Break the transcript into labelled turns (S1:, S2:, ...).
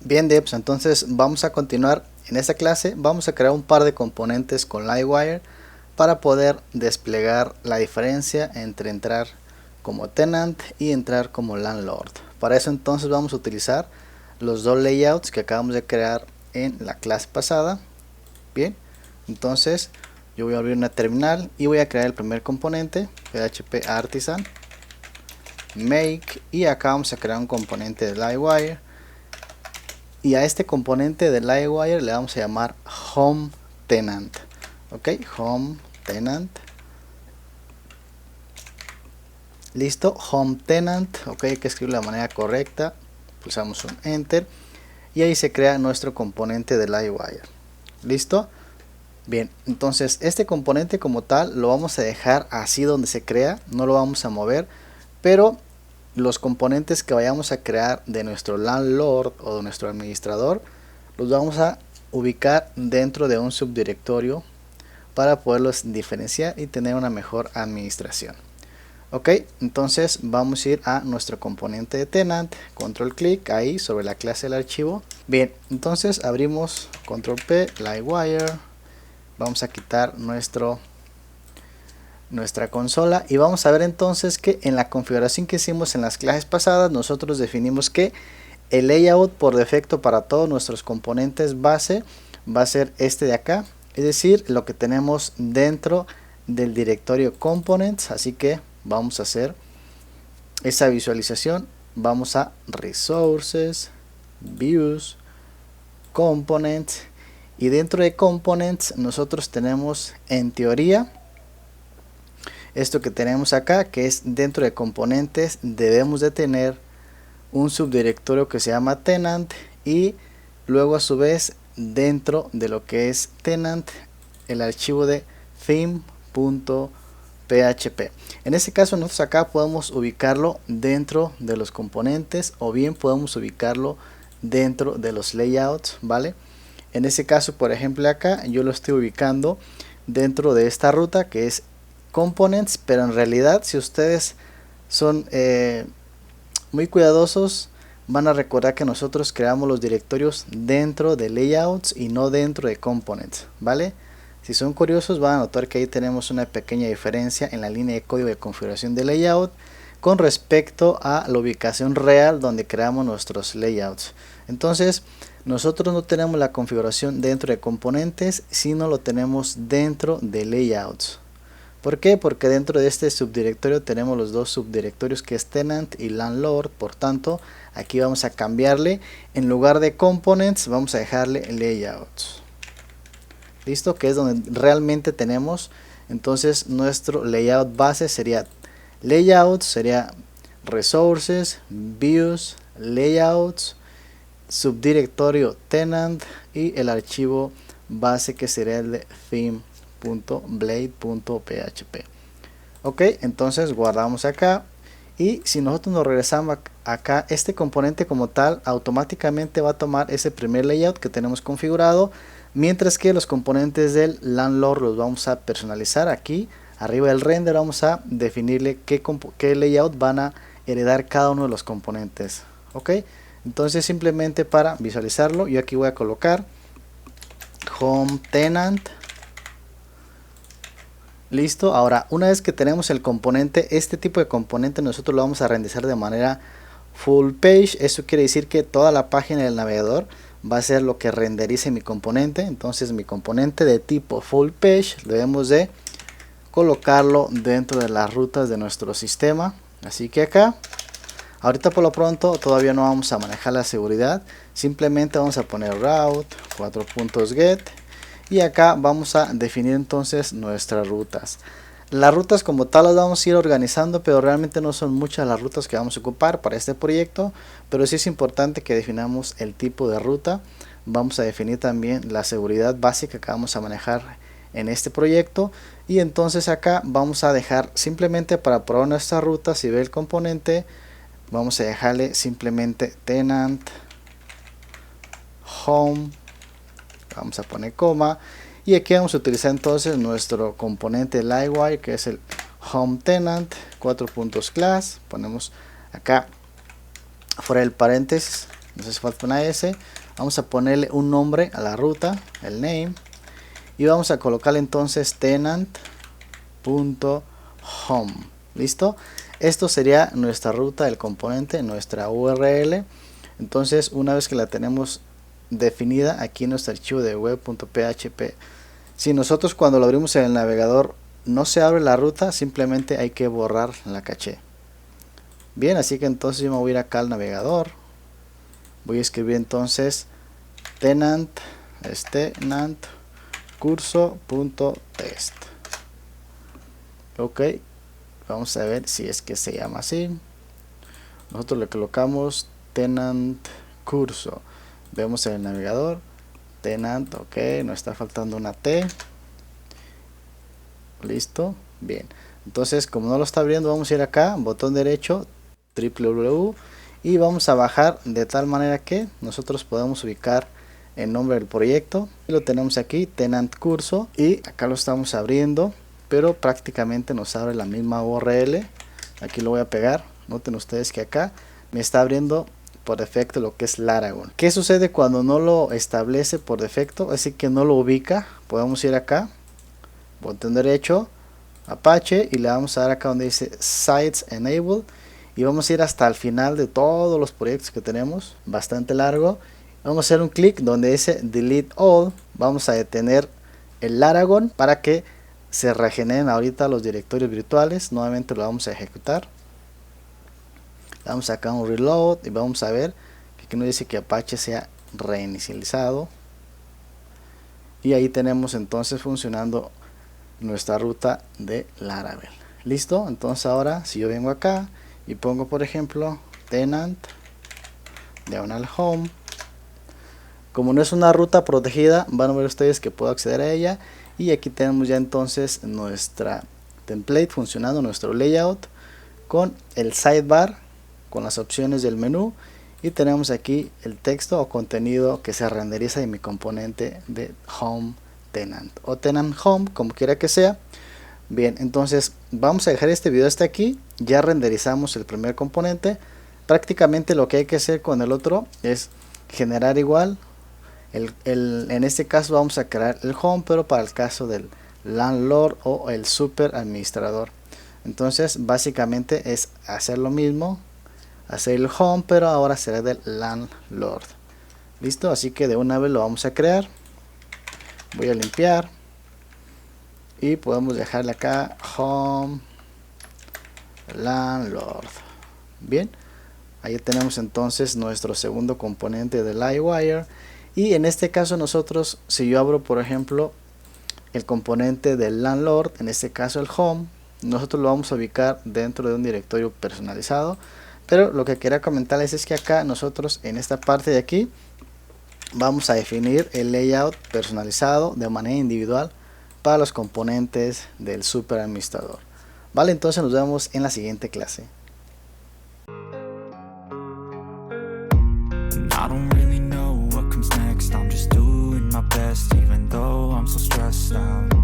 S1: Bien, Devs, entonces vamos a continuar en esta clase. Vamos a crear un par de componentes con Livewire para poder desplegar la diferencia entre entrar como tenant y entrar como landlord. Para eso entonces vamos a utilizar los dos layouts que acabamos de crear en la clase pasada. Bien, entonces yo voy a abrir una terminal y voy a crear el primer componente, PHP Artisan make, y acá vamos a crear un componente de Livewire. Y a este componente de Livewire le vamos a llamar home tenant. Ok, home tenant. Listo, home tenant. Ok, hay que escribirlo de la manera correcta. Pulsamos un enter y ahí se crea nuestro componente de Livewire. Listo. Bien, entonces este componente como tal lo vamos a dejar así donde se crea, no lo vamos a mover, pero los componentes que vayamos a crear de nuestro landlord o de nuestro administrador los vamos a ubicar dentro de un subdirectorio para poderlos diferenciar y tener una mejor administración. Ok, entonces vamos a ir a nuestro componente de tenant, control clic ahí sobre la clase del archivo. Bien, entonces abrimos control P, Livewire, vamos a quitar nuestra consola y vamos a ver entonces que en la configuración que hicimos en las clases pasadas nosotros definimos que el layout por defecto para todos nuestros componentes base va a ser este de acá, es decir, lo que tenemos dentro del directorio components. Así que vamos a hacer esa visualización, vamos a resources, views, components, y dentro de components nosotros tenemos en teoría esto que tenemos acá, que es dentro de componentes debemos de tener un subdirectorio que se llama tenant, y luego a su vez dentro de lo que es tenant el archivo de theme.php. En este caso nosotros acá podemos ubicarlo dentro de los componentes o bien podemos ubicarlo dentro de los layouts, ¿vale? En este caso, por ejemplo, acá yo lo estoy ubicando dentro de esta ruta que es components, pero en realidad si ustedes son muy cuidadosos van a recordar que nosotros creamos los directorios dentro de layouts y no dentro de components, ¿vale? Si son curiosos van a notar que ahí tenemos una pequeña diferencia en la línea de código de configuración de layout con respecto a la ubicación real donde creamos nuestros layouts. Entonces nosotros no tenemos la configuración dentro de componentes, sino lo tenemos dentro de layouts. ¿Por qué? Porque dentro de este subdirectorio tenemos los dos subdirectorios que es tenant y landlord. Por tanto, aquí vamos a cambiarle, en lugar de components vamos a dejarle layouts. Listo, que es donde realmente tenemos. Entonces nuestro layout base sería layouts, sería resources, views, layouts, subdirectorio tenant y el archivo base que sería el de theme.blade.php. ok, entonces guardamos acá y si nosotros nos regresamos acá, este componente como tal automáticamente va a tomar ese primer layout que tenemos configurado, mientras que los componentes del landlord los vamos a personalizar. Aquí arriba del render vamos a definirle qué layout van a heredar cada uno de los componentes. ok, entonces simplemente para visualizarlo yo aquí voy a colocar home tenant. Listo, ahora una vez que tenemos el componente, este tipo de componente nosotros lo vamos a renderizar de manera full page. Eso quiere decir que toda la página del navegador va a ser lo que renderice mi componente. Entonces mi componente de tipo full page debemos de colocarlo dentro de las rutas de nuestro sistema. Así que acá, ahorita por lo pronto todavía no vamos a manejar la seguridad, simplemente vamos a poner route 4.get y acá vamos a definir entonces nuestras rutas. Las rutas como tal las vamos a ir organizando, pero realmente no son muchas las rutas que vamos a ocupar para este proyecto, pero sí es importante que definamos el tipo de ruta. Vamos a definir también la seguridad básica que vamos a manejar en este proyecto, y entonces acá vamos a dejar simplemente para probar nuestra ruta. Si ve el componente vamos a dejarle simplemente tenant home, vamos a poner coma, y aquí vamos a utilizar entonces nuestro componente Livewire que es el home tenant 4 puntos class. Ponemos acá fuera del paréntesis nos hace falta una S. Vamos a ponerle un nombre a la ruta, el name, y vamos a colocarle entonces tenant.home. ¿Listo? Esto sería nuestra ruta del componente, nuestra URL. Entonces, una vez que la tenemos definida aquí en nuestro archivo de web.php, si nosotros cuando lo abrimos en el navegador no se abre la ruta, simplemente hay que borrar la caché. Bien, así que entonces yo me voy a ir acá al navegador, voy a escribir entonces tenant curso.test. ok, vamos a ver si es que se llama así. Nosotros le colocamos tenant curso, vemos en el navegador tenant, ok, nos está faltando una T. Listo, bien. Entonces, como no lo está abriendo, vamos a ir acá, botón derecho, www, y vamos a bajar de tal manera que nosotros podamos ubicar el nombre del proyecto. Y lo tenemos aquí, tenant curso, y acá lo estamos abriendo, pero prácticamente nos abre la misma URL. Aquí lo voy a pegar. Noten ustedes que acá me está abriendo por defecto lo que es Laragon. ¿Qué sucede cuando no lo establece por defecto? Así que no lo ubica. Podemos ir acá, botón derecho, Apache, y le vamos a dar acá donde dice Sites Enable, y vamos a ir hasta el final de todos los proyectos que tenemos, bastante largo. Vamos a hacer un clic donde dice Delete All, vamos a detener el Laragon para que se regeneren ahorita los directorios virtuales. Nuevamente lo vamos a ejecutar, le damos acá un reload y vamos a ver que aquí nos dice que Apache se ha reinicializado, y ahí tenemos entonces funcionando nuestra ruta de Laravel. Listo, entonces ahora si yo vengo acá y pongo por ejemplo tenant diagonal home, como no es una ruta protegida, van a ver ustedes que puedo acceder a ella, y aquí tenemos ya entonces nuestra template funcionando, nuestro layout con el sidebar, con las opciones del menú, y tenemos aquí el texto o contenido que se renderiza en mi componente de home tenant o tenant home, como quiera que sea. Bien, entonces vamos a dejar este video hasta aquí. Ya renderizamos el primer componente. Prácticamente lo que hay que hacer con el otro es generar igual en este caso vamos a crear el home, pero para el caso del landlord o el super administrador. Entonces básicamente es hacer lo mismo, hacer el home, pero ahora será del landlord. Listo, así que de una vez lo vamos a crear. Voy a limpiar y podemos dejarle acá home landlord. Bien, ahí tenemos entonces nuestro segundo componente de Livewire. Y en este caso nosotros, si yo abro por ejemplo el componente del landlord, en este caso el home, nosotros lo vamos a ubicar dentro de un directorio personalizado. Pero lo que quería comentarles es que acá nosotros en esta parte de aquí vamos a definir el layout personalizado de manera individual para los componentes del super administrador. Vale, entonces nos vemos en la siguiente clase. I don't really know what comes next. I'm just doing my best, even though I'm so stressed out.